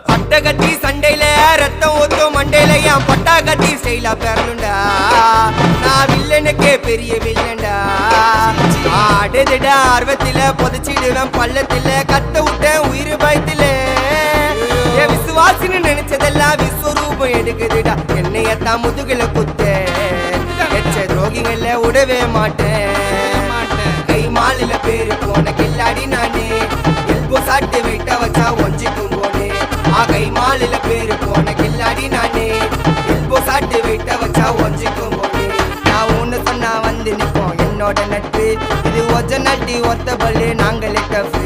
பட்ட கட்டி சண்டையில ரத்தம் ஊத்தும் மண்டையில என் பட்டா கட்டி ஸ்டைலா பேரலுண்டா. நான் வில்லனுக்கே பெரிய வில்லன்டா. ஆடுதிட ஆர்வத்தில புதைச்சிடுவேன் பள்ளத்தில கத்த விட்டேன் உயிர் பயத்தில. என் விசுவாசின்னு நினைச்சதெல்லாம் விஸ்வரூபம் எடுக்குதுடா. என்னையத்தான் முதுகுல குத்த எச்ச துரோகிகள விடவே மாட்டேன். கை மாலில பேரு போன கில்லாடி நானே. எல்போ சாட்டு வெயிட்ட வச்சா ஒஞ்சிக்கும் போனே. கை மாலில பேரு போன கில்லாடி நானே. எல்போ சாட்டு வெயிட்ட வச்சா ஒஞ்சிக்கும் போனே. நான் ஒண்ணு சொன்னா வந்து நிப்போம் என்னோட நட்பு. இது ஒஜ நட்டி ஒத்த பல்லு நாங்களே டஃபு.